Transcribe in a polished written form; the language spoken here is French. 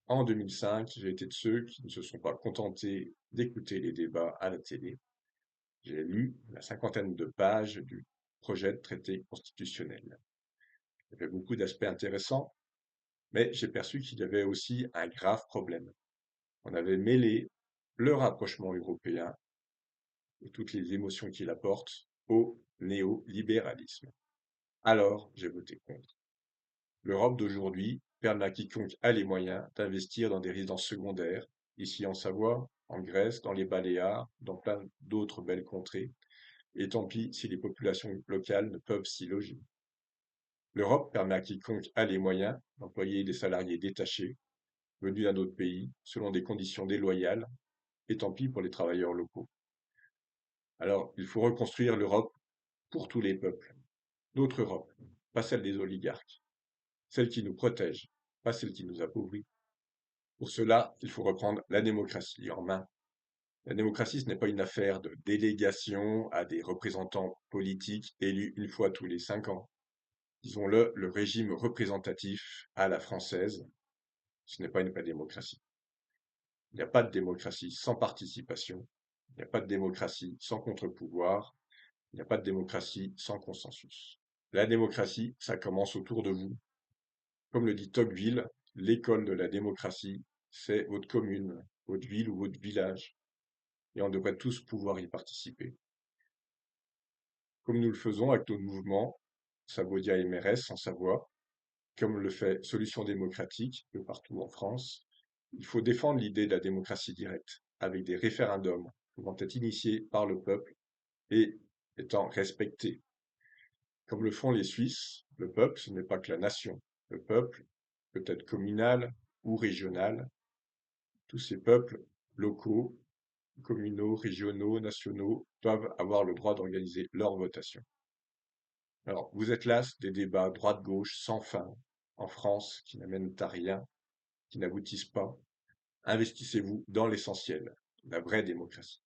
En 2005, j'ai été de ceux qui ne se sont pas contentés d'écouter les débats à la télé. J'ai lu la cinquantaine de pages du projet de traité constitutionnel. Il y avait beaucoup d'aspects intéressants, mais j'ai perçu qu'il y avait aussi un grave problème. On avait mêlé le rapprochement européen et toutes les émotions qu'il apporte au néolibéralisme. Alors, j'ai voté contre. L'Europe d'aujourd'hui permet à quiconque a les moyens d'investir dans des résidences secondaires, ici en Savoie, en Grèce, dans les Baléares, dans plein d'autres belles contrées, et tant pis si les populations locales ne peuvent s'y loger. L'Europe permet à quiconque a les moyens d'employer des salariés détachés, venus d'un autre pays, selon des conditions déloyales, et tant pis pour les travailleurs locaux. Alors, il faut reconstruire l'Europe pour tous les peuples. Notre Europe, pas celle des oligarques, celle qui nous protège, pas celle qui nous appauvrit. Pour cela, il faut reprendre la démocratie en main. La démocratie, ce n'est pas une affaire de délégation à des représentants politiques élus une fois tous les 5 ans. Disons-le, le régime représentatif à la française, ce n'est pas une vraie démocratie. Il n'y a pas de démocratie sans participation. Il n'y a pas de démocratie sans contre-pouvoir. Il n'y a pas de démocratie sans consensus. La démocratie, ça commence autour de vous. Comme le dit Tocqueville, l'école de la démocratie, c'est votre commune, votre ville ou votre village. Et on devrait tous pouvoir y participer. Comme nous le faisons avec notre mouvement Savodia MRS en Savoie, comme le fait Solutions démocratiques de partout en France, il faut défendre l'idée de la démocratie directe, avec des référendums pouvant être initiés par le peuple et étant respectés. Comme le font les Suisses, le peuple, ce n'est pas que la nation. Le peuple peut être communal ou régional. Tous ces peuples locaux, communaux, régionaux, nationaux, doivent avoir le droit d'organiser leur votation. Alors, vous êtes las des débats droite-gauche sans fin en France qui n'amènent à rien, qui n'aboutissent pas. Investissez-vous dans l'essentiel, la vraie démocratie.